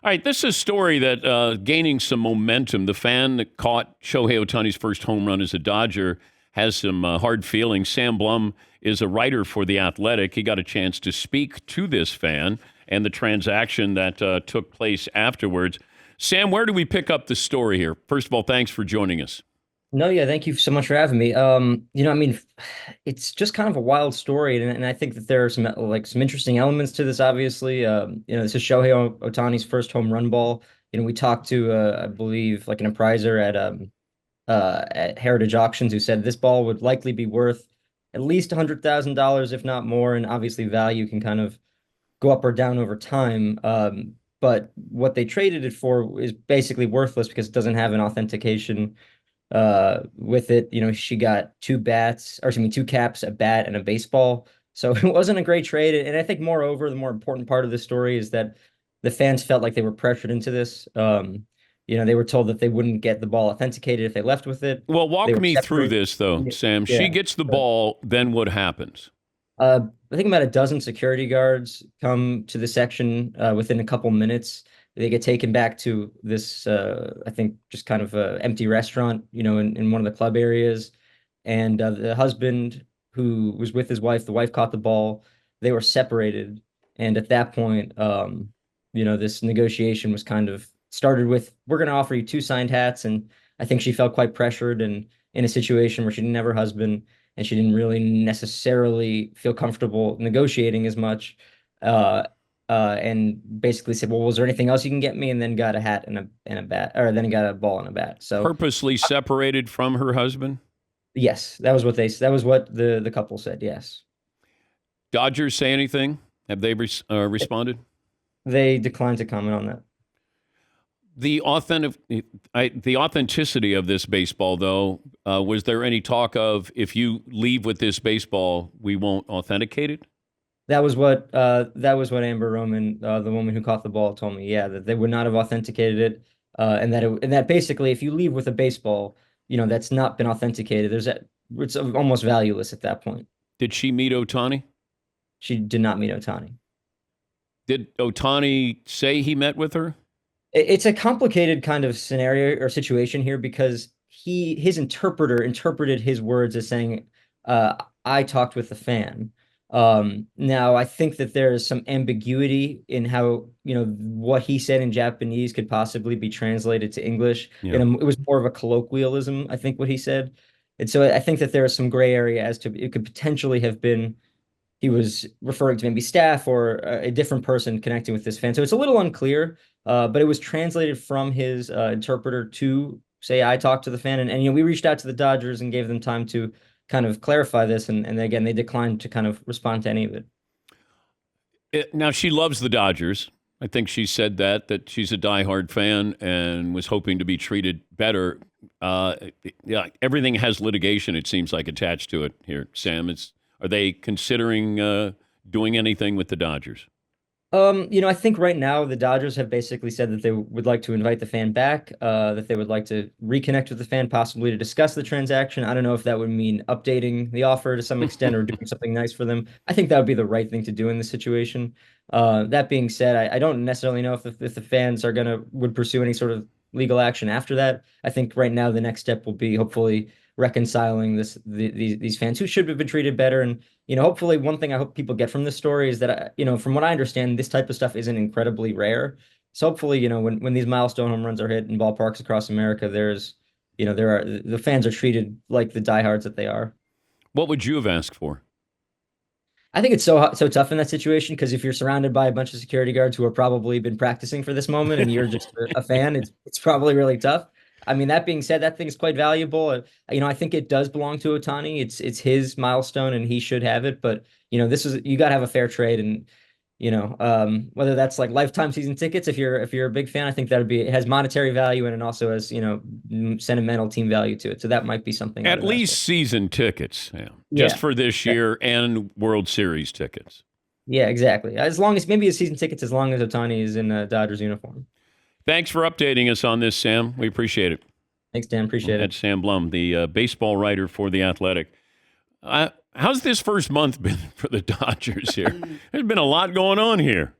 All right, this is a story that gaining some momentum. The fan that caught Shohei Ohtani's first home run as a Dodger has some hard feelings. Sam Blum is a writer for The Athletic. He got a chance to speak to this fan and the transaction that took place afterwards. Sam, where do we pick up the story here? First of all, thanks for joining us. No, yeah, thank you so much for having me. I mean, it's just kind of a wild story, and I think that there are some interesting elements to this. Obviously, this is Shohei Ohtani's first home run ball. We talked to I believe like an appraiser at Heritage Auctions who said this ball would likely be worth at least $100,000, if not more, and obviously value can kind of go up or down over time. But what they traded it for is basically worthless because it doesn't have an authentication with it. She got two bats, or excuse me, two caps, a bat, and a baseball. So it wasn't a great trade. And I think moreover, the more important part of the story is that the fans felt like they were pressured into this. They were told that they wouldn't get the ball authenticated if they left with it. Well, They walk were me through separated. this, though, Sam. She Yeah. gets the ball, then what happens? I think about a dozen security guards come to the section within a couple minutes. They get taken back to this, I think, just kind of empty restaurant, in one of the club areas. And the husband who was with his wife, the wife caught the ball. They were separated. And at that point, this negotiation was kind of started with, we're going to offer you two signed hats. And I think she felt quite pressured and in a situation where she didn't have her husband and she didn't really necessarily feel comfortable negotiating as much. And basically said, "Well, was there anything else you can get me?" And then got a hat and a bat, or then he got a ball and a bat. So Purposely separated from her husband? yes, that was what the couple said. Yes, Dodgers say anything? Have they responded? they declined to comment on that. The the authenticity of this baseball, though, was there any talk of if you leave with this baseball, we won't authenticate it? That was what Amber Roman, the woman who caught the ball, told me. Yeah, that they would not have authenticated it, and that basically, if you leave with a baseball, that's not been authenticated. It's almost valueless at that point. Did she meet Otani? She did not meet Otani. Did Otani say he met with her? It's a complicated kind of scenario or situation here because his interpreter interpreted his words as saying, "I talked with the fan." Now I think that there is some ambiguity in how, what he said in Japanese could possibly be translated to English. Yeah. It was more of a colloquialism, I think, what he said. And so I think that there is some gray area as to it could potentially have been he was referring to maybe staff or a different person connecting with this fan. So it's a little unclear, but it was translated from his interpreter to say, "I talked to the fan." And we reached out to the Dodgers and gave them time to kind of clarify this. And again, they declined to kind of respond to any of it. Now, she loves the Dodgers. I think she said that she's a diehard fan and was hoping to be treated better. Uh, yeah, everything has litigation, it seems like, attached to it here, Sam. Are they considering doing anything with the Dodgers? I think right now the Dodgers have basically said that they would like to invite the fan back, that they would like to reconnect with the fan, possibly to discuss the transaction. I don't know if that would mean updating the offer to some extent or doing something nice for them. I think that would be the right thing to do in this situation. That being said, I don't necessarily know if the fans would pursue any sort of legal action after that. I think right now the next step will be hopefully reconciling these fans who should have been treated better. And hopefully one thing I hope people get from this story is that from what I understand, this type of stuff isn't incredibly rare. So hopefully, when these milestone home runs are hit in ballparks across America, the fans are treated like the diehards that they are. What would you have asked for? I think it's so tough in that situation because if you're surrounded by a bunch of security guards who have probably been practicing for this moment and you're just a fan, it's probably really tough. I mean, that being said, that thing is quite valuable. I think it does belong to Otani. It's his milestone and he should have it. But you got to have a fair trade, and whether that's like lifetime season tickets if you're a big fan, I think it has monetary value and it also has sentimental team value to it. So that might be something I'd At have asked least for. season tickets, yeah, just Yeah. for this year and World Series tickets. Yeah, exactly. As long as maybe a season tickets, as long as Otani is in a Dodgers uniform. Thanks for updating us on this, Sam. We appreciate it. Thanks, Dan. Appreciate That's it. Sam Blum, the baseball writer for The Athletic. How's this first month been for the Dodgers here? There's been a lot going on here.